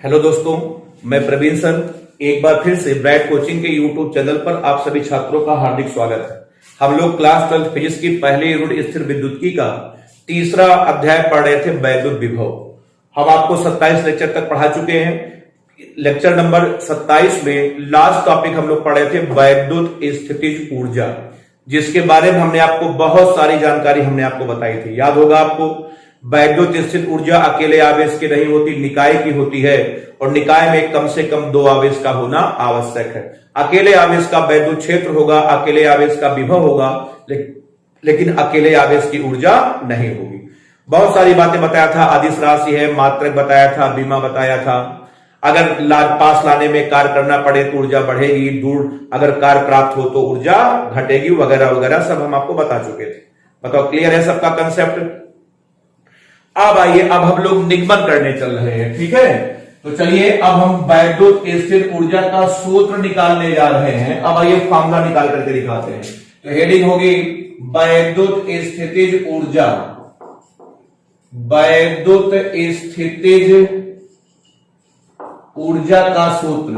Hello दोस्तों, मैं Praveen sir एक बार फिर से ब्राइट कोचिंग के यूट्यूब चैनल पर आप सभी छात्रों का हार्दिक स्वागत है। हम लोग क्लास 12 फिजिक्स की पहली यूनिट स्थिर विद्युत्की का तीसरा अध्याय पढ़ रहे थे, वैद्युत विभव। हम आपको 27 लेक्चर तक पढ़ा चुके हैं। लेक्चर नंबर 27 में लास्ट टॉपिक हम लोग पढ़े थे वैद्युत स्थितिज ऊर्जा, जिसके बारे में हमने आपको बहुत सारी जानकारी हमने आपको बताई थी। याद होगा आपको, वैद्युत स्थित ऊर्जा अकेले आवेश की नहीं होती, निकाय की होती है, और निकाय में कम से कम 2 आवेश का होना आवश्यक है। अकेले आवेश का वैद्युत क्षेत्र होगा, अकेले आवेश का विभव होगा, लेकिन अकेले आवेश की ऊर्जा नहीं होगी। बहुत सारी बातें बताया था, अदिश राशि है, मात्रक बताया था, बीमा बताया था। अगर पास लाने में कार्य करना पड़े तो ऊर्जा बढ़ेगी, दूर अगर कार्य प्राप्त हो तो ऊर्जा घटेगी, वगैरह वगैरह सब हम आपको बता चुके थे। बताओ, क्लियर है सबका कंसेप्ट? अब आइए, अब हम लोग निगमन करने चल रहे हैं, ठीक है। तो चलिए, अब हम वैद्युत स्थिर ऊर्जा का सूत्र निकालने जा रहे हैं। अब आइए फॉर्मूला निकाल करके दिखाते हैं। तो हेडिंग होगी वैद्युत स्थितिज ऊर्जा। वैद्युत स्थितिज ऊर्जा का सूत्र,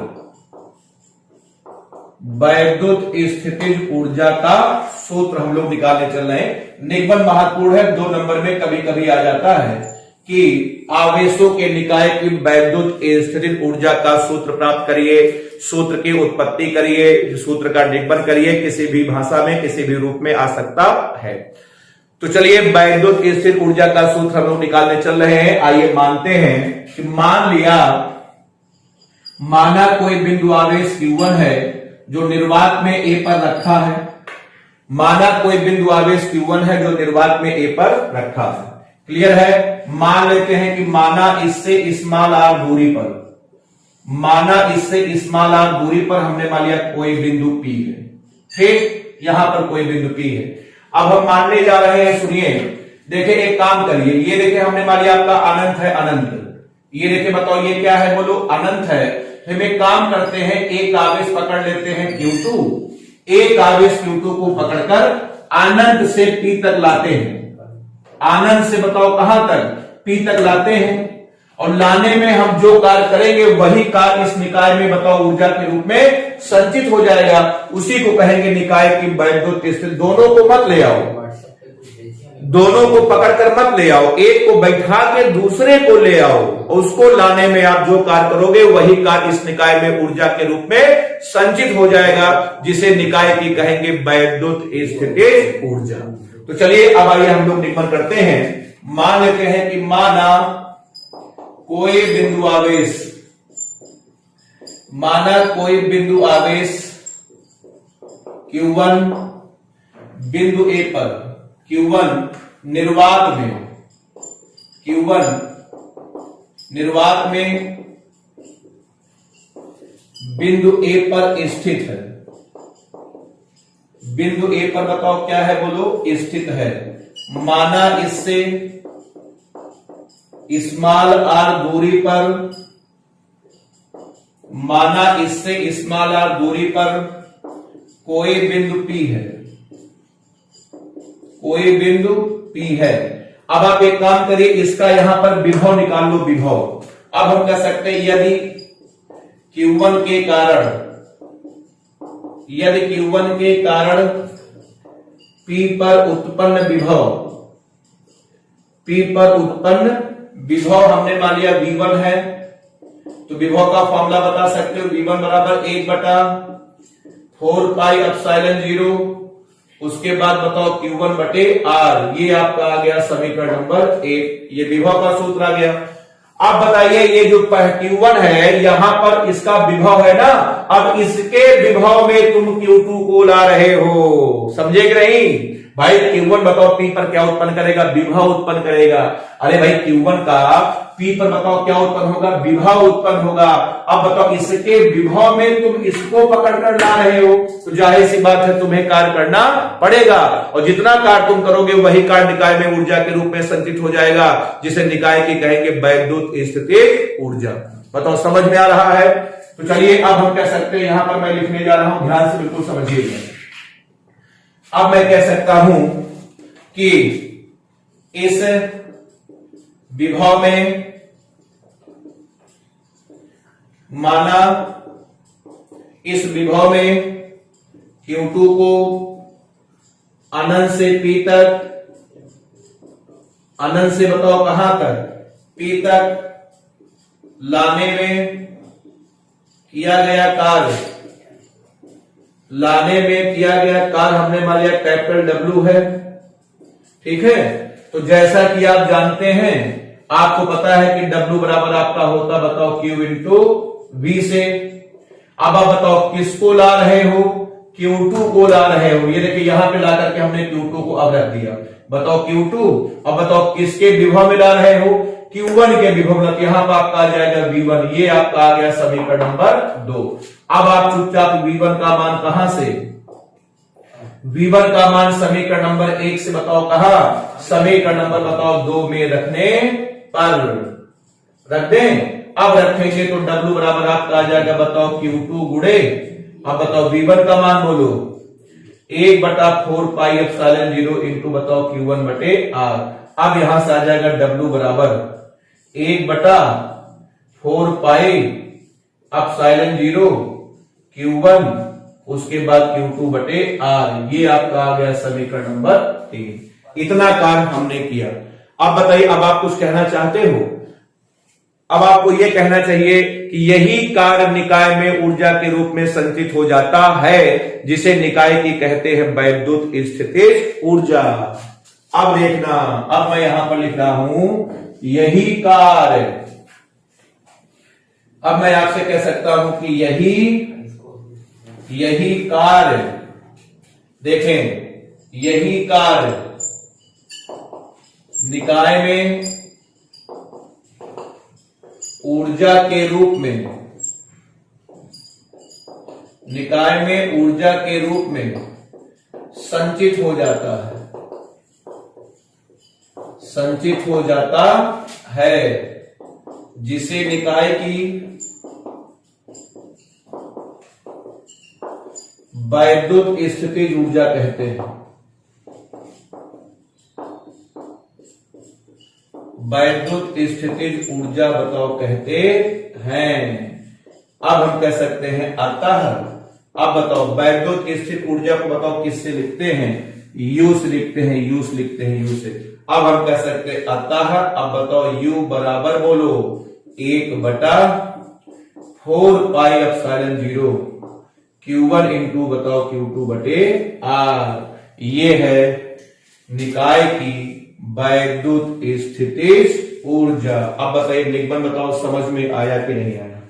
वैद्युत स्थितिज ऊर्जा का सूत्र हम लोग निकालने चल रहे हैं। निगमन महत्वपूर्ण है, 2 नंबर में कभी कभी आ जाता है कि आवेशों के निकाय की वैद्युत स्थितिज ऊर्जा का सूत्र प्राप्त करिए, सूत्र की उत्पत्ति करिए, सूत्र का निगमन करिए। किसी भी भाषा में किसी भी रूप में आ सकता है। तो चलिए, वैद्युत स्थिर ऊर्जा का सूत्र हम लोग निकालने चल रहे हैं। आइए मानते हैं कि माना कोई बिंदु आवेश Q1 है जो निर्वात में A पर रखा है। माना कोई बिंदु आवेश Q1 है जो निर्वात में A पर रखा है। क्लियर है? मान लेते हैं कि माना इससे स्मॉल r दूरी पर, माना इससे स्मॉल r दूरी पर हमने मान लिया कोई बिंदु P है। ठीक, यहां पर कोई बिंदु P है। अब हम मानने जा रहे हैं, सुनिए, देखिए एक काम करिए। ये देखिए हमने मान लिया आपका अनंत है, अनंत। ये देखिए, बताओ ये क्या है, बोलो अनंत है। हम एक काम करते हैं, एक आवेश पकड़ लेते हैं Q2, एक आवेश Q2 को पकड़कर अनंत से P तक लाते हैं। अनंत से बताओ कहां तक? P तक लाते हैं। और लाने में हम जो कार्य करेंगे वही कार्य इस निकाय में बताओ ऊर्जा के रूप में संचित हो जाएगा। उसी को कहेंगे निकाय की वैद्युत स्थिति। दोनों को मत ले आओ, दोनों को पकड़कर मत ले आओ, एक को बैठा के दूसरे को ले आओ। उसको लाने में आप जो कार्य करोगे वही कार्य इस निकाय में ऊर्जा के रूप में संचित हो जाएगा, जिसे निकाय की कहेंगे वैद्युत स्थितिज ऊर्जा। तो चलिए, अब आइए हम लोग निगमन करते हैं। मान लेते हैं कि माना कोई बिंदु आवेश, माना कोई बिंदु आवेश Q1 बिंदु A पर, Q1 निर्वात में, Q1 निर्वात में बिंदु A पर स्थित है। बिंदु A पर बताओ क्या है, बोलो स्थित है। माना इससे स्मॉल r दूरी पर, माना इससे स्मॉल r दूरी पर कोई बिंदु P है, कोई बिंदु P है। अब आप एक काम करिए, इसका यहां पर विभव निकाल लो, विभव। अब हम कह सकते हैं यदि Q1 के कारण, यदि Q1 के कारण P पर उत्पन्न विभव, P पर उत्पन्न विभव हमने मान लिया V1 है, तो विभव का फॉर्मूला बता सकते हो। V1 बराबर 1/4 पाई एप्सिलॉन 0। उसके बाद बताओ Q1 बटे R। ये आपका आ गया समीकरण नंबर 1। ये विभव का सूत्र आ गया। अब बताइए, ये जो Q1 है यहां पर इसका विभव है ना, अब इसके विभव में तुम Q2 को ला रहे हो, समझे कि नहीं? भाई Q1 बताओ P पर क्या उत्पन्न करेगा? विभव उत्पन्न करेगा। अरे भाई Q1 का P पर बताओ क्या उत्पन्न होगा? विभव उत्पन्न होगा। अब बताओ इसके विभव में तुम इसको पकड़कर ला रहे हो, तो जाहिर सी बात है तुम्हें कार्य करना पड़ेगा, और जितना कार्य तुम करोगे वही कार्य निकाय में ऊर्जा के रूप में संचित हो जाएगा, जिसे निकाय की कहेंगे वैद्युत स्थितिज ऊर्जा। बताओ समझ में आ रहा है? तो चलिए, अब हम कह सकते हैं, यहां पर मैं लिखने जा रहा हूं, ध्यान से बिल्कुल समझिएगा। अब मैं कह सकता हूं कि इस विभव में माना इस विभव में Q2 को अनंत से P तक, अनंत से बताओ कहां तक, P तक लाने में किया गया कार्य, लाने में किया गया कार्य हमने मान लिया कैपिटल W है। ठीक है, तो जैसा कि आप जानते हैं, आपको पता है कि W बराबर आपका होता बताओ Q इंटू V से। अब आप बताओ किसको ला रहे हो, Q2 को ला रहे हो। ये देखिए यहां पे ला करके हमने Q2 को अब रख दिया, बताओ Q2। अब बताओ किसके विभव में ला रहे हो, Q1 के विभव में। यहां पर आपका आ जाएगा V1, ये आपका आ गया समीकरण नंबर 2। अब आप चुपचाप V1 का मान कहां से, V1 का मान समीकरण नंबर 1 से बताओ कहां, समीकरण नंबर बताओ 2 में रखने पर रख दें। अब रखेंगे तो W बराबर आपका आ जाएगा बताओ Q2 गुणे, अब बताओ V1 का मान बोलो, 1/4 पाई एप्सिलॉन 0 इंटू बताओ Q1 बटे R। अब यहां से आ जाएगा W बराबर 1/4 पाई एप्सिलॉन 0 Q1, उसके बाद Q2 बटे R। ये आपका आ गया समीकरण नंबर 3। इतना कार्य हमने किया। अब बताइए, अब आप कुछ कहना चाहते हो? अब आपको यह कहना चाहिए कि यही कार्य निकाय में ऊर्जा के रूप में संचित हो जाता है, जिसे निकाय की कहते हैं वैद्युत स्थितिज ऊर्जा। अब देखना, अब मैं यहां पर लिख रहा हूं यही कार्य। अब मैं आपसे कह सकता हूं कि यही कार्य, देखें यही कार्य निकाय में ऊर्जा के रूप में, निकाय में ऊर्जा के रूप में संचित हो जाता है, संचित हो जाता है, जिसे निकाय की वैद्युत स्थितिज ऊर्जा कहते हैं। वैद्युत स्थितिज ऊर्जा बताओ कहते हैं। अब हम कह सकते हैं अतः, अब बताओ वैद्युत स्थित ऊर्जा को बताओ किससे लिखते हैं, U से लिखते हैं, U से लिखते हैं, U से। अब हम कह सकते हैं अतः, अब बताओ U बराबर बोलो 1/4 पाई एप्सिलॉन 0 Q1 इंटू बताओ Q2 बटे R। ये है निकाय की वैद्युत स्थितिज ऊर्जा। अब बताइए निगमन बताओ समझ में आया कि नहीं आया,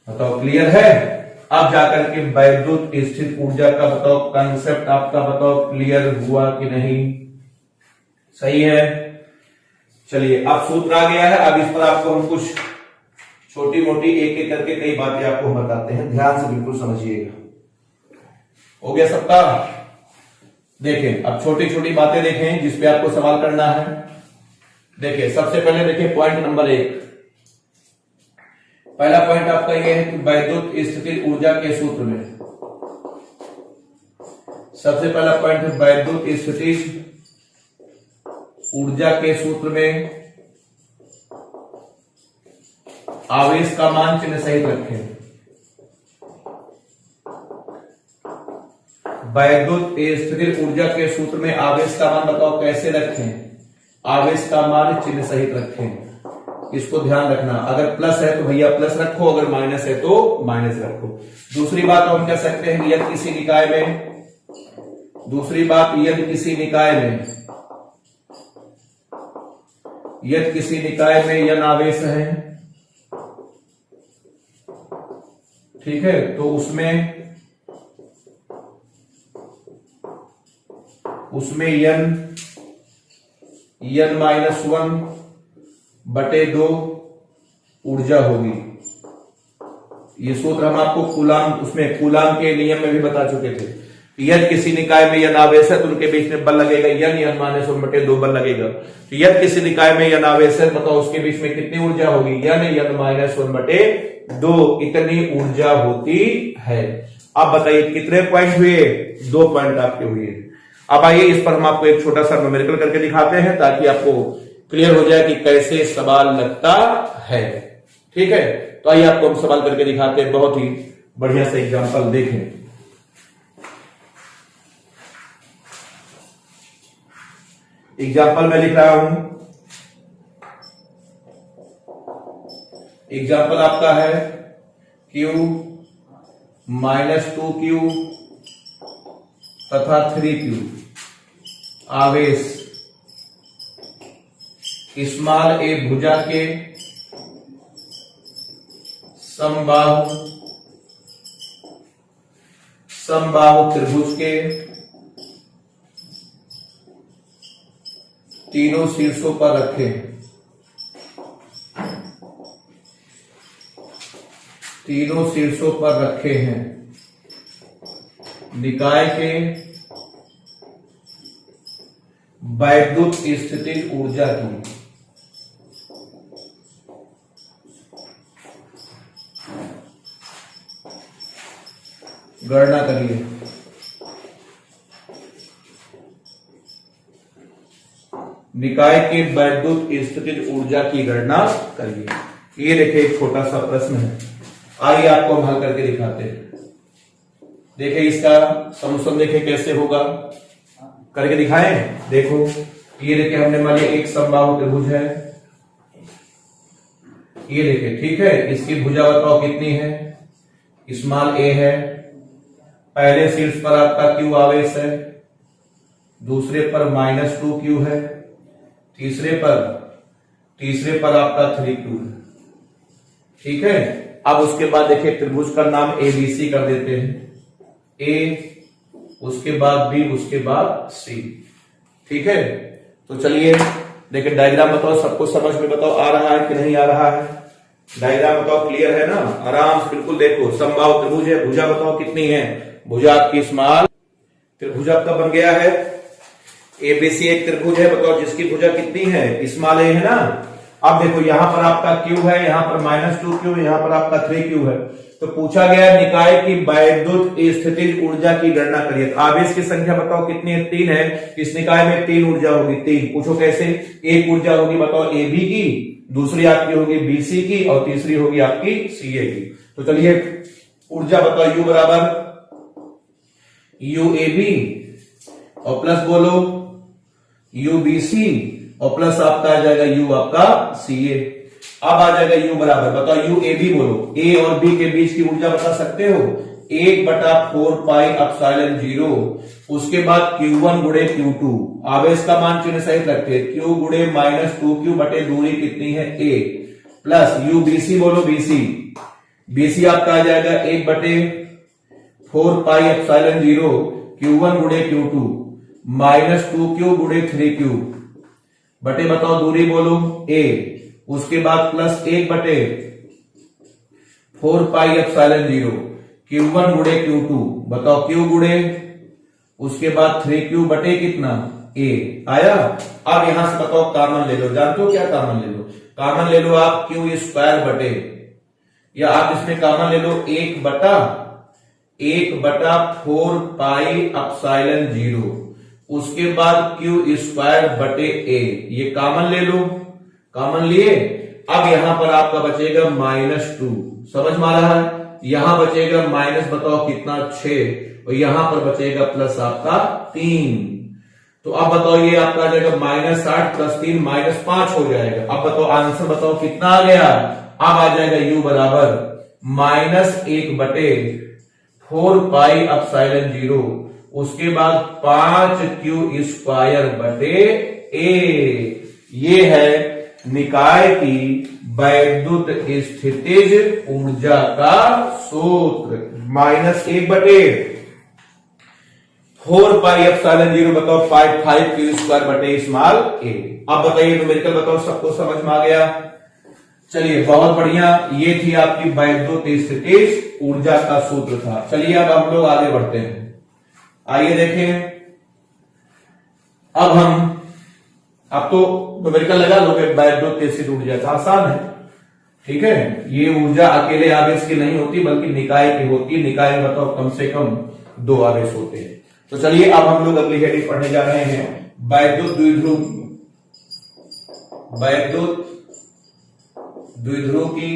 बताओ क्लियर है? अब जाकर के वैद्युत स्थित ऊर्जा का बताओ कंसेप्ट आपका बताओ क्लियर हुआ कि नहीं, सही है? चलिए अब सूत्र आ गया है। अब इस पर आपको हम कुछ छोटी मोटी एक एक करके कई बातें आपको हम बताते हैं, ध्यान से बिल्कुल समझिएगा। हो गया सबका? देखें अब छोटी छोटी बातें देखें जिसपे आपको सवाल करना है। देखिए सबसे पहले देखिए पॉइंट नंबर 1, पहला पॉइंट आपका यह है कि वैद्युत स्थितिज ऊर्जा के सूत्र में, सबसे पहला पॉइंट है वैद्युत स्थितिज ऊर्जा के सूत्र में आवेश का मान चिन्ह सहित रखें। वैद्युत स्थितिज ऊर्जा के सूत्र में आवेश का मान बताओ कैसे रखें, आवेश का मान चिन्ह सहित रखें। इसको ध्यान रखना, अगर प्लस है तो भैया प्लस रखो, अगर माइनस है तो माइनस रखो। दूसरी बात हम कह सकते हैं यदि किसी निकाय में, दूसरी बात यदि किसी निकाय में, यदि किसी निकाय में यन आवेश है, ठीक है, तो उसमें यन -1 बटे 2 ऊर्जा होगी। ये सूत्र हम आपको कूलाम, उसमें कूलाम के नियम में भी बता चुके थे। यदि किसी निकाय में यन आवेश है तो उनके बीच में बल लगेगा यन -1 बटे 2 बल लगेगा। तो यदि किसी निकाय में यन आवेश है बताओ उसके बीच में कितनी ऊर्जा होगी, यन -1 बटे 2 इतनी ऊर्जा होती है। अब बताइए कितने पॉइंट हुए, 2 पॉइंट आपके हुए। अब आइए इस पर हम आपको एक छोटा सा न्यूमेरिकल करके दिखाते हैं ताकि आपको क्लियर हो जाए कि कैसे सवाल लगता है। ठीक है, तो आइए आपको हम सवाल करके दिखाते हैं, बहुत ही बढ़िया से एग्जांपल देखें। एग्जाम्पल मैं लिख रहा हूं, एग्जाम्पल आपका है Q -2Q तथा 3Q आवेश स्मॉल a भुजा के समबाहु त्रिभुज के तीनों शीर्षों पर रखे, तीनों शीर्षों पर रखे हैं। निकाय के वैद्युत स्थितिज ऊर्जा की गणना करिए। निकाय के वैद्युत स्थितिज ऊर्जा की गणना करिए। ये देखिए एक छोटा सा प्रश्न है, आइए आपको हम हल करके दिखाते हैं। देखिए इसका सॉल्यूशन देखें कैसे होगा, करके दिखाएं। देखो ये देखिए हमने मान लिया एक समबाहु त्रिभुज है, ये देखिए ठीक है, इसकी भुजा बताओ कितनी है, स्मॉल a है। पहले शीर्ष पर आपका Q आवेश है, दूसरे पर -2Q है, तीसरे पर आपका 3Q है, ठीक है। अब उसके बाद देखिए त्रिभुज का नाम ABC कर देते हैं, A उसके बाद B उसके बाद C, ठीक है। तो चलिए देखिए डायग्राम बताओ, सबको समझ में बताओ आ रहा है कि नहीं आ रहा है, डायग्राम बताओ क्लियर है ना, आराम से बिल्कुल देखो। समबाहु त्रिभुज है, भुजा बताओ कितनी है, भुजा आपकी स्मॉल, त्रिभुज आपका बन गया है ABC एक त्रिभुज है, बताओ जिसकी भुजा कितनी है, स्मॉल a है ना। अब देखो यहां पर आपका Q है, यहां पर -2Q, यहां पर आपका 3Q है। तो पूछा गया निकाय की वैद्युत स्थितिज ऊर्जा की गणना करिए। तो आवेश की संख्या बताओ कितनी है, 3 है। इस निकाय में 3 ऊर्जा होगी, 3। पूछो कैसे, एक ऊर्जा होगी बताओ AB की, दूसरी आपकी होगी BC की, और तीसरी होगी आपकी CA की। तो चलिए ऊर्जा बताओ U बराबर UAB और प्लस बोलो UBC और प्लस आपका आ जाएगा U आपका CA। अब आ जाएगा U बराबर बताओ UAB बोलो, A और B के बीच की ऊर्जा बता सकते हो, 1/4 पाई एप्सिलॉन 0। उसके बाद Q1 गुणे Q2, आवेश का मान चिन्ह सहित रखते, Q गुणे -2Q बटे दूरी कितनी है A, प्लस UBC बोलो BC आपका आ जाएगा 1/4 पाई एप्सिलॉन 0 Q1 गुणे Q2 -2Q गुणे 3Q बटे बताओ दूरी बोलो A, उसके बाद प्लस 1/4 पाई एप्सिलॉन 0 Q1 गुणे Q2 बताओ Q गुणे, उसके बाद 3Q बटे कितना A आया। अब यहां से बताओ कॉमन ले लो, जानते हो क्या कॉमन ले लो, कॉमन ले लो आप Q² बटे, या आप इसमें कॉमन ले लो 1/4 पाई एप्सिलॉन 0, उसके बाद Q² बटे A, ये कॉमन ले लो, कॉमन लिए। अब यहां पर आपका बचेगा -2, समझ में आ रहा है, यहां बचेगा माइनस बताओ कितना 6, और यहां पर बचेगा प्लस आपका 3। तो अब बताओ ये आपका आ जाएगा -8 + 3 -5 हो जाएगा। अब बताओ आंसर बताओ कितना आ गया, अब आ जाएगा U बराबर -1/4 पाई एप्सिलॉन 0, उसके बाद 5Q² बटे A। ये है निकाय की वैद्युत स्थितिज ऊर्जा का सूत्र, -1/4 पाई एप्सिलॉन 0 बताओ 5Q² बटे स्मॉल a। अब बताइए न्यूमेरिकल बताओ, सबको समझ में आ गया। चलिए बहुत बढ़िया, ये थी आपकी वैद्युत स्थितिज ऊर्जा का सूत्र था। चलिए अब हम लोग आगे बढ़ते हैं, आइए देखें। अब तो न्यूमेरिकल लगा लोगे वैद्युत स्थितिज ऊर्जा का, आसान है, ठीक है। ये ऊर्जा अकेले आवेश की नहीं होती बल्कि निकाय की होती है, निकाय में बताओ कम से कम 2 आवेश होते हैं। तो चलिए अब हम लोग अगली हेडिंग पढ़ने जा रहे हैं, वैद्युत द्विध्रुव की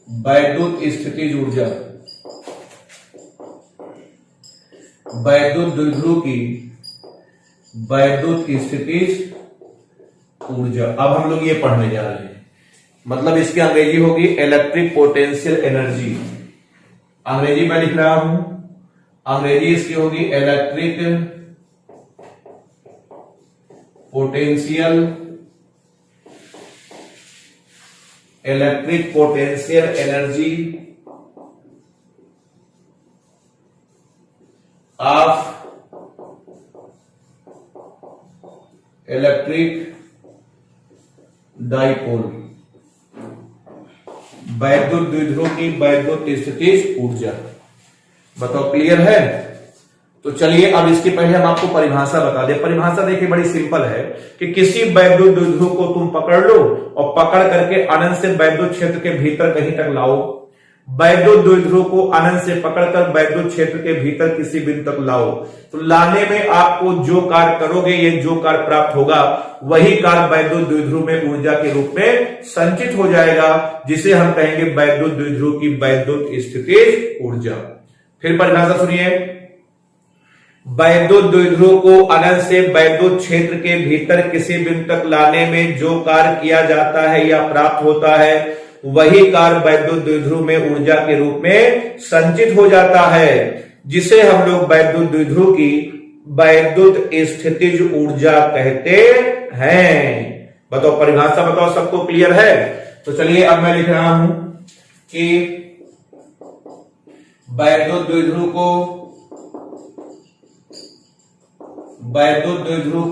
वैद्युत स्थितिज ऊर्जा, वैद्युत द्विध्रुव की वैद्युत स्थितिज ऊर्जा। अब हम लोग ये पढ़ने जा रहे हैं, मतलब इसकी अंग्रेजी होगी इलेक्ट्रिक पोटेंशियल एनर्जी। अंग्रेजी में लिख रहा हूं, अंग्रेजी इसकी होगी electric potential, electric potential energy of electric dipole, वैद्युत द्विध्रुव की वैद्युत स्थितिज ऊर्जा। बताओ क्लियर है? तो चलिए अब इसके पहले हम आपको परिभाषा बता दें। परिभाषा देखिए बड़ी सिंपल है कि किसी वैद्युत द्विध्रुव को तुम पकड़ लो और पकड़ करके अनंत से वैद्युत क्षेत्र के भीतर कहीं तक लाओ। वैद्युत द्विध्रुव को अनंत से पकड़कर वैद्युत क्षेत्र के भीतर किसी बिंदु तक लाओ, तो लाने में आपको जो कार्य करोगे, ये जो कार्य प्राप्त होगा, वही कार्य वैद्युत द्विध्रुव में ऊर्जा के रूप में संचित हो जाएगा, जिसे हम कहेंगे वैद्युत द्विध्रुव की वैद्युत स्थितिज ऊर्जा। फिर परिभाषा सुनिए, वैद्युत द्विध्रुव को अनंत से वैद्युत क्षेत्र के भीतर किसी बिंदु तक लाने में जो कार्य किया जाता है या प्राप्त होता है, वही कार्य वैद्युत द्विध्रुव में ऊर्जा के रूप में संचित हो जाता है, जिसे हम लोग वैद्युत द्विध्रुव की वैद्युत स्थितिज ऊर्जा कहते हैं। बताओ परिभाषा, बताओ सबको क्लियर है? तो चलिए अब मैं लिख रहा हूं कि वैद्युत द्विध्रुव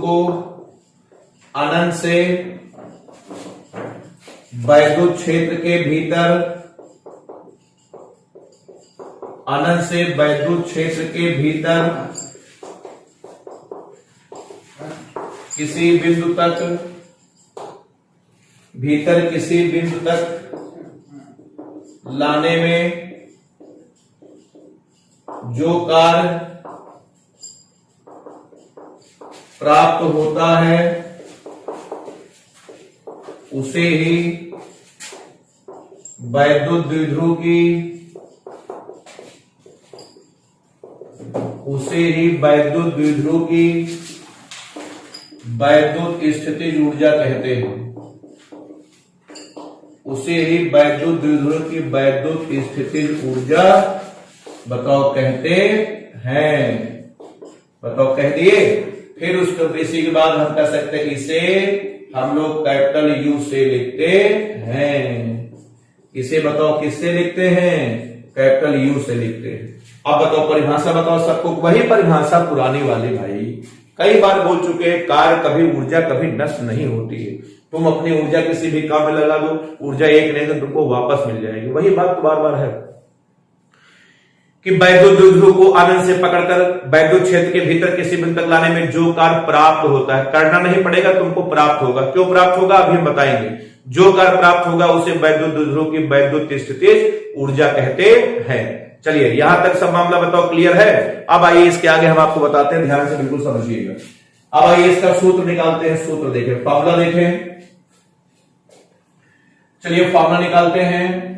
को अनंत से वैद्युत क्षेत्र के भीतर, अनंत से वैद्युत क्षेत्र के भीतर किसी बिंदु तक लाने में जो कार्य प्राप्त होता है, उसे ही वैद्युत द्विध्रुव की वैद्युत स्थितिज ऊर्जा कहते हैं। उसे ही वैद्युत द्विध्रुव की वैद्युत स्थितिज ऊर्जा बताओ कहते हैं। बताओ कह दिए। फिर उसको इसी के बाद हम कह सकते हैं इसे हम लोग कैपिटल यू से लिखते हैं। इसे बताओ किससे लिखते हैं? कैपिटल यू से लिखते हैं। अब बताओ परिभाषा बताओ सबको, वही परिभाषा पुरानी वाली भाई, कई बार बोल चुके हैं, कार्य कभी ऊर्जा कभी नष्ट नहीं होती है। तुम अपनी ऊर्जा किसी भी काम में लगा दो, ऊर्जा एक नहीं तो तुमको वापस मिल जाएगी। वही बात तो बार बार है कि वैद्युत द्विध्रुव को अनंत से पकड़कर वैद्युत क्षेत्र के भीतर किसी बिंदु तक लाने में जो कार्य प्राप्त होता है, करना नहीं पड़ेगा तुमको, प्राप्त होगा। क्यों प्राप्त होगा अभी हम बताएंगे। जो कार्य प्राप्त होगा उसे वैद्युत द्विध्रुव की वैद्युत स्थितिज ऊर्जा कहते हैं। चलिए यहां तक सब मामला बताओ क्लियर है। अब आइए इसके आगे हम आपको बताते हैं, ध्यान से बिल्कुल समझिएगा। अब आइए इसका सूत्र निकालते हैं। सूत्र देखें, फॉर्मूला देखें। चलिए फॉर्मूला निकालते हैं।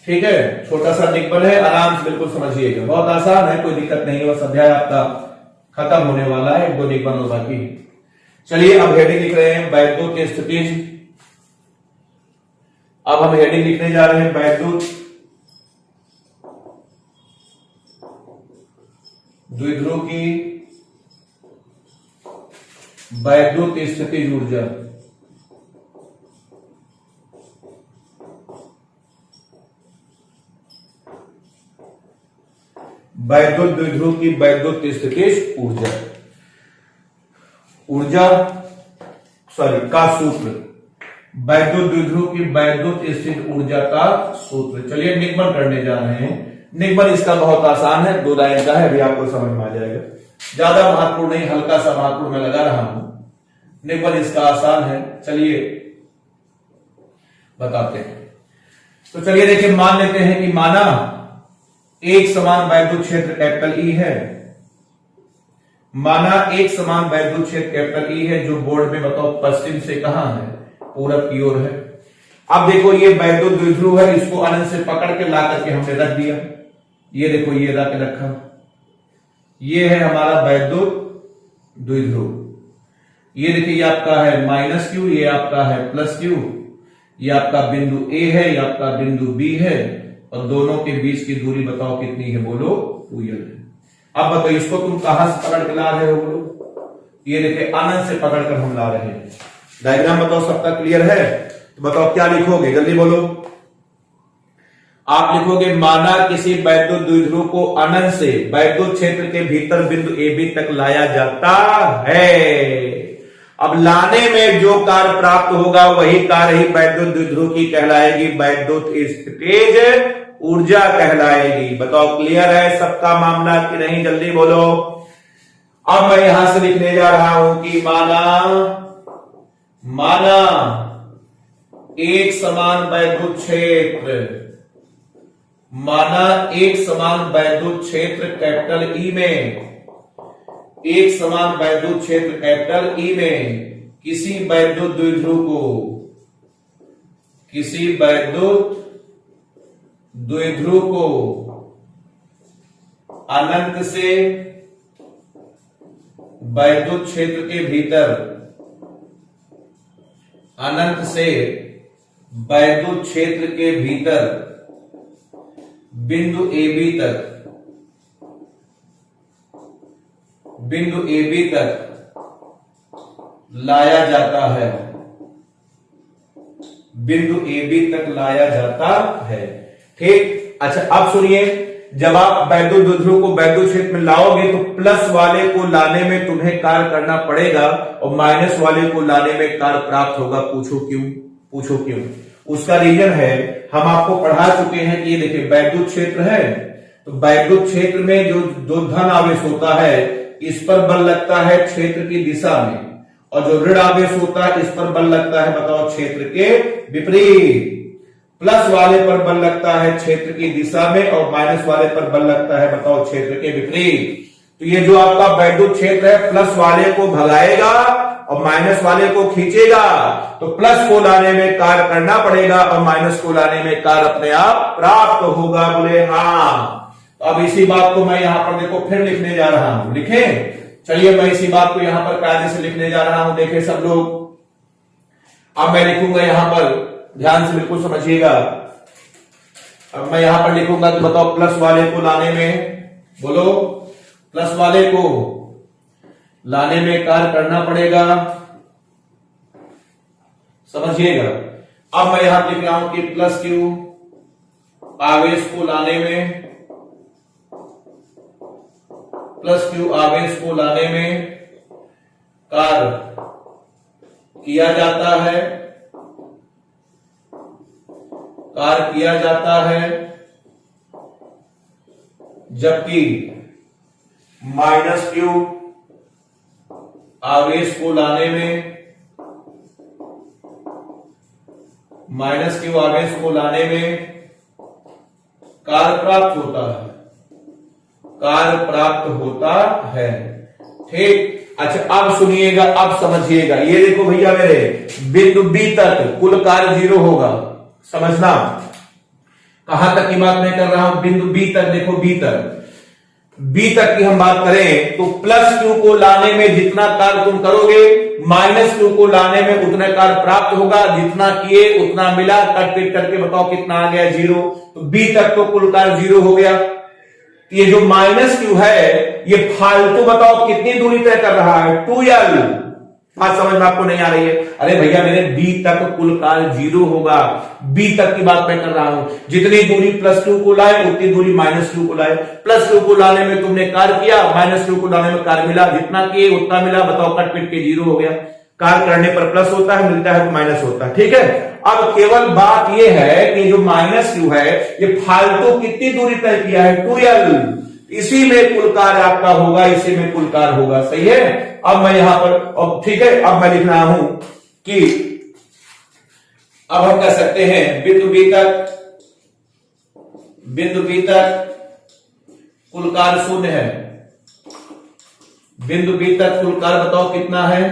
ठीक है, छोटा सा निकबल है, आराम से बिल्कुल समझिएगा, बहुत आसान है, कोई दिक्कत नहीं है। बस अध्याय आपका खत्म होने वाला है, 1-2 निकबल और बाकी। चलिए अब हेडिंग लिख रहे हैं वैद्युत स्थितिज। अब हम हेडिंग लिखने जा रहे हैं वैद्युत द्विध्रुव की वैद्युत स्थितिज ऊर्जा। वैद्युत द्विध्रुव की वैद्युत स्थितिज ऊर्जा का सूत्र, वैद्युत द्विध्रुव की वैद्युत स्थितिज ऊर्जा का सूत्र। चलिए निगमन करने जा रहे हैं। निगमन इसका बहुत आसान है, 2 लाइन का है, अभी आपको समझ में आ जाएगा। ज्यादा महत्वपूर्ण नहीं, हल्का सा महत्वपूर्ण मैं लगा रहा हूं। निगमन इसका आसान है, चलिए बताते हैं। तो चलिए देखिए, मान लेते हैं कि माना एक समान वैद्युत क्षेत्र कैपिटल ई है। माना एक समान वैद्युत क्षेत्र कैपिटल ई है, जो बोर्ड में बताओ पश्चिम से कहां है? पूरब की ओर है। अब देखो ये वैद्युत द्विध्रुव है, इसको अनंत से पकड़ के ला करके हमने रख दिया। ये देखो ये रखा, ये है हमारा वैद्युत द्विध्रुव। ये देखिए ये आपका है माइनस क्यू, ये आपका है प्लस क्यू, ये आपका बिंदु ए है, ये आपका बिंदु बी है, और दोनों के बीच की दूरी बताओ कितनी है, बोलो 2l है। अब बताओ इसको तुम कहां से पकड़ के ला रहे हो, बोलो। ये देखिए अनंत से पकड़कर हम ला रहे हैं। डायग्राम बताओ सबका क्लियर है? तो बताओ क्या लिखोगे, जल्दी बोलो। आप लिखोगे माना किसी वैद्युत द्विध्रुव को अनंत से वैद्युत क्षेत्र के भीतर बिंदु ए बी तक लाया जाता है। अब लाने में जो कार्य प्राप्त होगा वही कार्य ही वैद्युत द्विध्रुव की कहलाएगी, वैद्युत स्थितिज ऊर्जा कहलाएगी। बताओ क्लियर है सबका मामला कि नहीं, जल्दी बोलो। अब मैं यहां से लिखने जा रहा हूं कि माना एक समान वैद्युत क्षेत्र, माना एक समान वैद्युत क्षेत्र कैपिटल ई में, एक समान वैद्युत क्षेत्र कैपिटल ई में किसी वैद्युत द्विध्रुव को, किसी वैद्युत द्विध्रुव को अनंत से वैद्युत क्षेत्र के भीतर, अनंत से वैद्युत क्षेत्र के भीतर बिंदु ए बी तक, बिंदु ए बी तक लाया जाता है, बिंदु ए बी तक लाया जाता है। ठीक, अच्छा अब सुनिए, जब आप वैद्युत द्विध्रुव को वैद्युत क्षेत्र में लाओगे तो प्लस वाले को लाने में तुम्हें कार्य करना पड़ेगा और माइनस वाले को लाने में कार्य प्राप्त होगा। पूछो क्यों? पूछो क्यों? उसका रीजन है, हम आपको पढ़ा चुके हैं कि ये देखिए वैद्युत क्षेत्र है, तो वैद्युत क्षेत्र में जो धन आवेश होता है इस पर बल लगता है क्षेत्र की दिशा में, और जो ऋण आवेश होता है इस पर बल लगता है बताओ क्षेत्र के विपरीत। प्लस वाले पर बल लगता है क्षेत्र की दिशा में और माइनस वाले पर बल लगता है बताओ क्षेत्र के विपरीत। तो ये जो आपका वैद्युत क्षेत्र है प्लस वाले को भगाएगा और माइनस वाले को खींचेगा, तो प्लस को लाने में कार्य करना पड़ेगा और माइनस को लाने में कार्य अपने आप प्राप्त होगा। बोले हाँ। तो अब इसी बात को मैं यहां पर देखो फिर लिखने जा रहा हूं, लिखे? चलिए मैं इसी बात को यहां पर कायदे से लिखने जा रहा हूं, देखे सब लोग। अब मैं लिखूंगा यहां पर, ध्यान से बिल्कुल समझिएगा। अब मैं यहां पर लिखूंगा तो बताओ प्लस वाले को लाने में, बोलो प्लस वाले को लाने में कार्य करना पड़ेगा, समझिएगा। अब मैं यहां लिख रहा हूं कि प्लस क्यू आवेश को लाने में, प्लस क्यू आवेश को लाने में कार्य किया जाता है, कार्य किया जाता है, जबकि माइनस क्यू आवेश को लाने में, माइनस क्यू आवेश को लाने में कार्य प्राप्त होता है, कार्य प्राप्त होता है। ठीक, अच्छा अब सुनिएगा, अब समझिएगा। ये देखो भैया मेरे, बिंदु बी तक कुल कार्य 0 होगा, समझना। कहां तक की बात मैं कर रहा हूं? बिंदु बी तक। देखो बी तक, बी तक की हम बात करें तो प्लस क्यू को लाने में जितना कार्य तुम करोगे माइनस क्यू को लाने में उतना कार्य प्राप्त होगा, जितना किए उतना मिला, कट पिट करके बताओ कितना आ गया? 0। तो बी तक तो कुल कार्य 0 हो गया। ये जो माइनस क्यू है ये फालतू बताओ कितनी दूरी तय कर रहा है? 2l। बात समझ में आपको नहीं आ रही है? अरे भैया मेरे बी तक कुल कार्य 0 होगा, बी तक की बात मैं कर रहा हूं। जितनी दूरी प्लस क्यू को लाए उतनी दूरी माइनस क्यू को लाए। प्लस क्यू को लाने में तुमने कार्य किया, माइनस क्यू को लाने में कार्य मिला, जितना किए उतना मिला, बताओ कट पिट के 0 हो गया। कार्य करने पर प्लस होता है, मिलता है तो माइनस होता है। ठीक है, अब केवल बात यह है कि जो माइनस क्यू है ये फालतू कितनी दूरी तय किया है? 2l। इसी में कुल कार्य आपका होगा, इसी में कुल कार्य होगा। सही है? अब मैं यहां पर, अब ठीक है, अब मैं लिख रहा हूं कि अब हम कह सकते हैं बिंदु बी तक, बिंदु बी तक कुल कार्य 0 है। बिंदु बी तक कुल कार्य बताओ कितना है?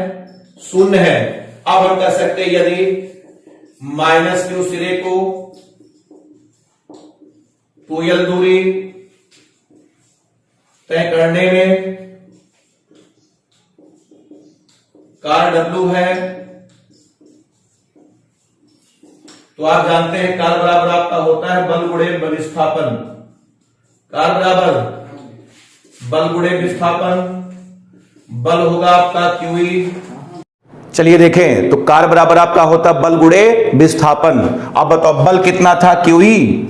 0 है। अब हम कह सकते हैं यदि माइनस क्यू सिरे को 2l दूरी तय करने में कार W है, तो आप जानते हैं कार बराबर आपका होता है बल गुणे विस्थापन। कार बराबर बल गुणे विस्थापन, बल होगा आपका QE। चलिए देखें, तो कार बराबर आपका होता बल गुणे विस्थापन। अब बताओ बल कितना था QE,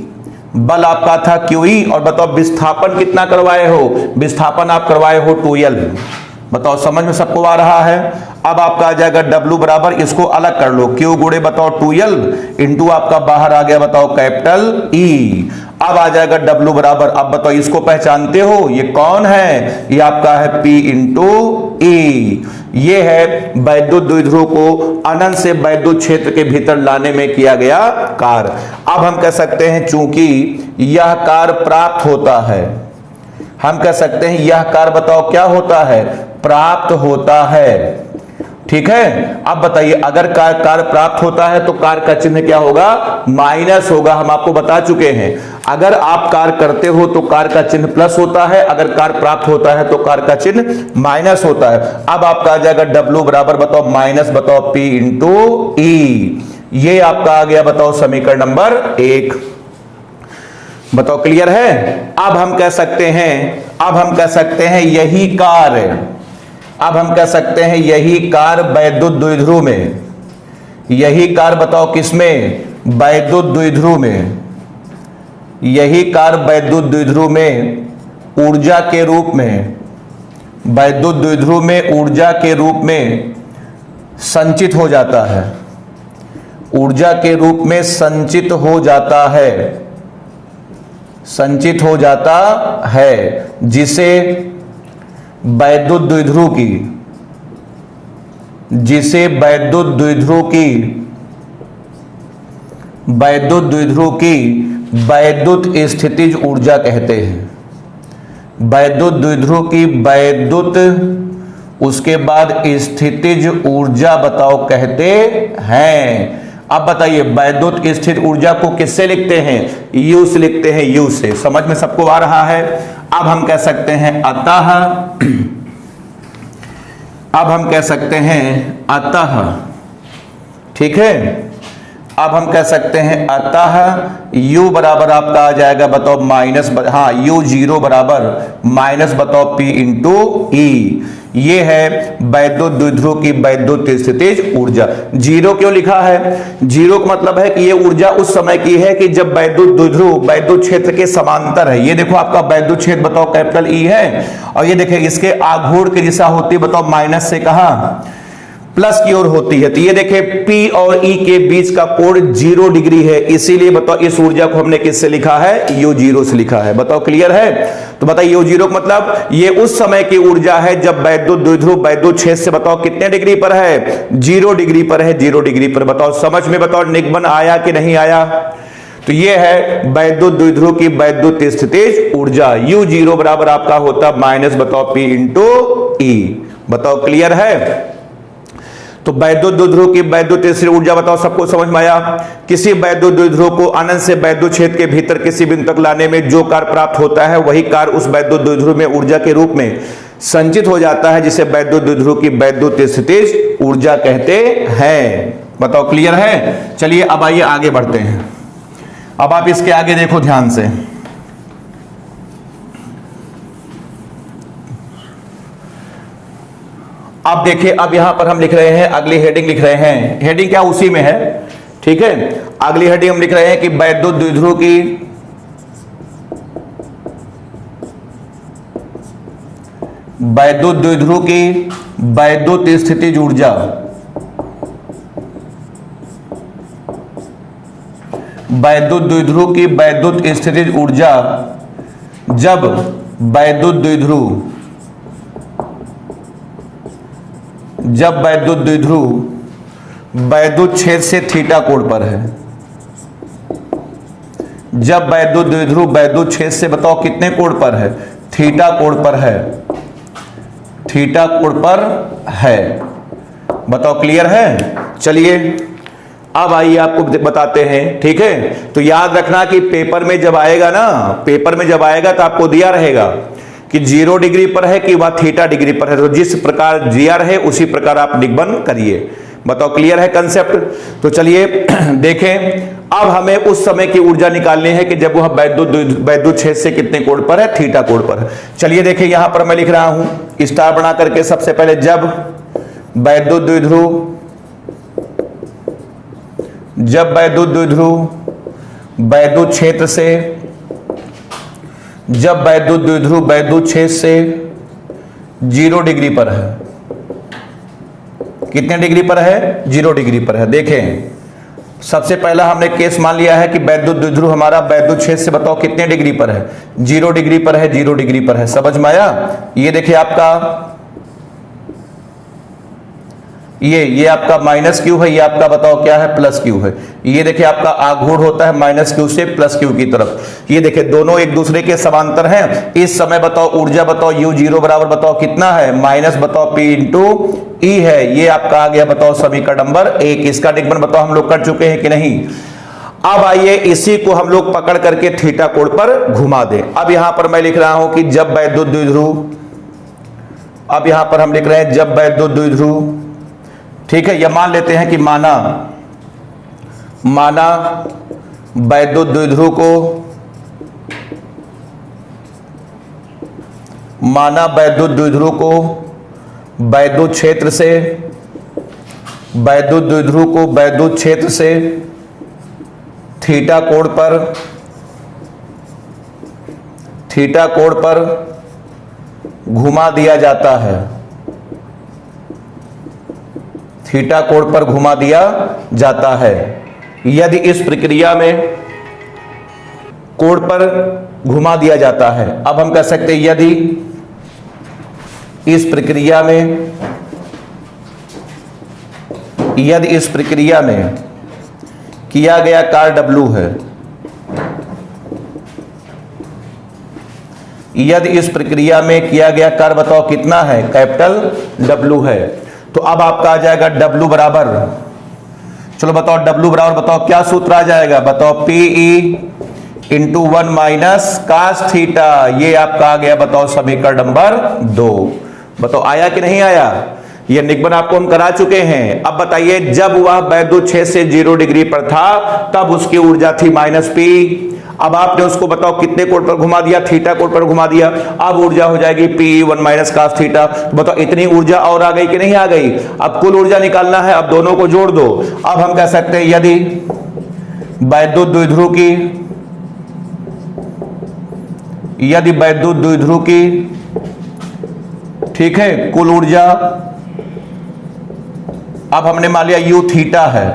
बल आपका था QE, और बताओ विस्थापन कितना करवाए हो, विस्थापन आप करवाए हो 2l। बताओ समझ में सबको आ रहा है। अब आपका आ जाएगा W बराबर, इसको अलग कर लो, Q गुणे बताओ 2l इंटू आपका बाहर आ गया बताओ कैपिटल E। अब आ जाएगा W बराबर, अब बताओ इसको पहचानते हो, ये कौन है, ये आपका है P इंटू E। ये है वैद्युत द्विध्रुव को अनंत से वैद्युत क्षेत्र के भीतर लाने में किया गया कार्य। अब हम कह सकते हैं चूंकि यह कार्य प्राप्त होता है, हम कह सकते हैं यह कार्य बताओ क्या होता है, प्राप्त होता है। ठीक है, अब बताइए अगर कार्य प्राप्त होता है तो कार्य का चिन्ह क्या होगा, माइनस होगा। हम आपको बता चुके हैं अगर आप कार्य करते हो तो कार्य का चिन्ह प्लस होता है, अगर कार्य प्राप्त होता है तो कार्य का चिन्ह माइनस होता है। अब आपका आ जाएगा W बराबर बताओ माइनस बताओ P इंटू E। ये आपका आ गया बताओ समीकरण नंबर 1। बताओ क्लियर है। अब हम कह सकते हैं यही कार्य, अब हम कह सकते हैं यही कार्य वैद्युत द्विध्रुव में, यही कार्य बताओ किसमें, वैद्युत द्विध्रुव में, यही कार्य वैद्युत द्विध्रुव में ऊर्जा के रूप में, वैद्युत द्विध्रुव में ऊर्जा के रूप में संचित हो जाता है, ऊर्जा के रूप में संचित हो जाता है, संचित हो जाता है, जिसे वैद्युत द्विध्रुव की, जिसे वैद्युत द्विध्रुव की, वैद्युत द्विध्रुव की वैद्युत स्थितिज ऊर्जा कहते हैं। वैद्युत द्विध्रुव की वैद्युत, उसके बाद स्थितिज ऊर्जा बताओ कहते हैं। अब बताइए वैद्युत स्थिर ऊर्जा को किससे लिखते हैं, U से लिखते हैं, U से। समझ में सबको आ रहा है। अब हम कह सकते हैं अतः, अब हम कह सकते हैं अतः, ठीक है, अब हम कह सकते हैं अतः U बराबर आपका आ जाएगा बताओ माइनस, हाँ U0 बराबर माइनस बताओ P इंटू E। ये है वैद्युत द्विध्रुव की वैद्युत स्थितिज ऊर्जा। जीरो क्यों लिखा है, जीरो का मतलब है कि ये ऊर्जा उस समय की है कि जब वैद्युत द्विध्रुव वैद्युत क्षेत्र के समांतर है। ये देखो आपका वैद्युत क्षेत्र बताओ कैपिटल E है, और ये देखिए इसके आघूर्ण की दिशा होती है बताओ माइनस से कहां, प्लस की ओर होती है। तो ये देखे P और E के बीच का कोण 0 डिग्री है, इसीलिए बताओ इस ऊर्जा को हमने किससे लिखा है, U0 से लिखा है। बताओ क्लियर है। तो बताइए U0 का मतलब ये उस समय की ऊर्जा है जब वैद्युत द्विध्रुव वैद्युत क्षेत्र से बताओ कितने डिग्री पर है, 0 डिग्री पर है, 0 डिग्री पर। बताओ समझ में बताओ निगमन आया कि नहीं आया। तो ये है वैद्युत द्विध्रुव की वैद्युत स्थितिज ऊर्जा। U0 बराबर आपका होता माइनस बताओ P इंटू E। बताओ क्लियर है। तो वैद्युत द्विध्रुव की वैद्युत स्थिर ऊर्जा बताओ सबको समझ में आया। किसी वैद्युत द्विध्रुव को अनंत से वैद्युत क्षेत्र के भीतर किसी बिंदु तक लाने में जो कार्य प्राप्त होता है वही कार्य उस वैद्युत द्विध्रुव में ऊर्जा के रूप में संचित हो जाता है, जिसे वैद्युत द्विध्रुव की वैद्युत स्थितिज ऊर्जा कहते हैं। बताओ क्लियर है। चलिए अब आइए आगे बढ़ते हैं। अब आप इसके आगे देखो ध्यान से। अब देखिए, अब यहां पर हम लिख रहे हैं, अगली हेडिंग लिख रहे हैं, हेडिंग क्या उसी में है, ठीक है। अगली हेडिंग हम लिख रहे हैं कि वैद्युत द्विध्रुव की वैद्युत द्विध्रुव की वैद्युत स्थितिज ऊर्जा, वैद्युत द्विध्रुव की वैद्युत स्थितिज ऊर्जा जब वैद्युत द्विध्रुव वैद्युत क्षेत्र से थीटा कोण पर है, जब वैद्युत द्विध्रुव वैद्युत क्षेत्र से बताओ कितने कोण पर है, थीटा कोण पर है, थीटा कोण पर है। बताओ क्लियर है। चलिए अब आइए आपको बताते हैं, ठीक है। तो याद रखना कि पेपर में जब आएगा ना, पेपर में जब आएगा तो आपको दिया रहेगा कि 0 डिग्री पर है कि वह थीटा डिग्री पर है, तो जिस प्रकार दिया रहे उसी प्रकार आप निगमन करिए। बताओ क्लियर है कंसेप्ट। तो चलिए देखें, अब हमें उस समय की ऊर्जा निकालनी है कि जब वह वैद्युत क्षेत्र से कितने कोण पर है, थीटा कोण पर है। चलिए देखें, यहां पर मैं लिख रहा हूं स्टार बना करके, सबसे पहले जब वैद्युत द्विध्रुव वैद्युत क्षेत्र से, जब वैद्युत द्विध्रुव वैद्युत क्षेत्र से 0 डिग्री पर है, कितने डिग्री पर है, 0 डिग्री पर है। देखें, सबसे पहला हमने केस मान लिया है कि वैद्युत द्विध्रुव हमारा वैद्युत क्षेत्र से बताओ कितने डिग्री पर है, 0 डिग्री पर है, 0 डिग्री पर है। समझ में आया। ये देखिए आपका ये आपका माइनस क्यू है, ये आपका बताओ क्या है, प्लस क्यू है। ये देखिए आपका आघूर्ण होता है माइनस क्यू से प्लस क्यू की तरफ। ये देखिए दोनों एक दूसरे के समांतर हैं। इस समय बताओ ऊर्जा बताओ U0 बराबर बताओ कितना है, माइनस बताओ P इंटू E है। ये आपका आ गया बताओ समीकरण नंबर 1। इसका निगमन बताओ हम लोग कर चुके हैं कि नहीं। अब आइए इसी को हम लोग पकड़ करके थीटा कोण पर घुमा दें। अब यहां पर मैं लिख रहा हूं कि जब वैद्युत द्विध्रुव, अब यहां पर हम लिख रहे हैं जब वैद्युत द्विध्रुव, ठीक है, यह मान लेते हैं कि माना वैद्युत द्विध्रुव को, माना वैद्युत द्विध्रुव को वैद्युत क्षेत्र से, वैद्युत द्विध्रुव को वैद्युत क्षेत्र से थीटा कोण पर घुमा दिया जाता है, थीटा कोण पर घुमा दिया जाता है। यदि इस प्रक्रिया में कोण पर घुमा दिया जाता है, अब हम कह सकते हैं यदि इस प्रक्रिया में किया गया कार्य W है, यदि इस प्रक्रिया में किया गया कार्य बताओ कितना है, कैपिटल W है। तो अब आपका आ जाएगा W बराबर, चलो बताओ W बराबर बताओ क्या सूत्र आ जाएगा, बताओ PE into 1 minus cos theta. ये आपका आ गया बताओ समीकरण नंबर 2। बताओ आया कि नहीं आया। ये निगमन आपको हम करा चुके हैं। अब बताइए जब वह वैद्युत क्षेत्र से 0 डिग्री पर था तब उसकी ऊर्जा थी माइनस P। अब आपने उसको बताओ कितने कोण पर घुमा दिया, थीटा कोण पर घुमा दिया। अब ऊर्जा हो जाएगी P1 माइनस कास थीटा। तो बताओ इतनी ऊर्जा और आ गई कि नहीं आ गई। अब कुल ऊर्जा निकालना है, अब दोनों को जोड़ दो। अब हम कह सकते हैं यदि वैद्युत द्विध्रुव की ठीक है कुल ऊर्जा, अब हमने मान लिया U थीटा है,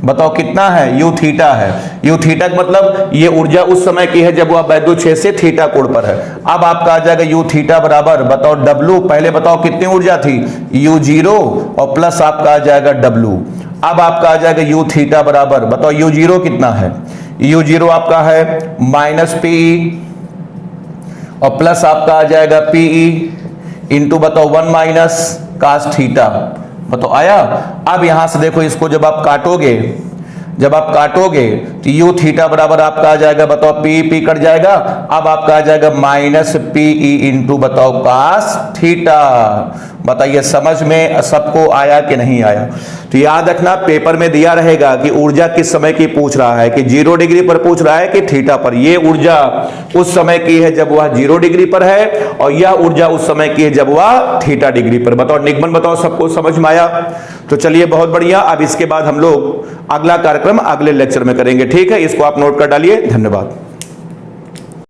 बताओ कितना है, U थीटा है। U थीटा का मतलब ये ऊर्जा उस समय की है जब वह वैद्युत क्षेत्र से थीटा कोण पर है। अब आपका आ जाएगा U थीटा बराबर बताओ W, पहले बताओ कितनी ऊर्जा थी U0 और प्लस आपका आ जाएगा W। अब आपका आ जाएगा U थीटा बराबर बताओ U0 कितना है, U0 आपका है माइनस PE और प्लस आपका आ जाएगा PE इंटू बताओ 1 माइनस कास थीटा। बताओ आया। अब यहां से देखो इसको जब आप काटोगे तो U थीटा बराबर आपका आ जाएगा बताओ P कट जाएगा। अब आपका आ जाएगा माइनस PE इंटू बताओ कास थीटा। बताइए समझ में सबको आया कि नहीं आया। तो याद रखना पेपर में दिया रहेगा कि ऊर्जा किस समय की पूछ रहा है, कि 0 डिग्री पर पूछ रहा है कि थीटा पर। ये ऊर्जा उस समय की है जब वह 0 डिग्री पर है और यह ऊर्जा उस समय की है जब वह थीटा डिग्री पर। बताओ निगमन बताओ सबको समझ में आया। तो चलिए बहुत बढ़िया। अब इसके बाद हम लोग अगला कार्यक्रम अगले लेक्चर में करेंगे, ठीक है। इसको आप नोट कर डालिए। धन्यवाद।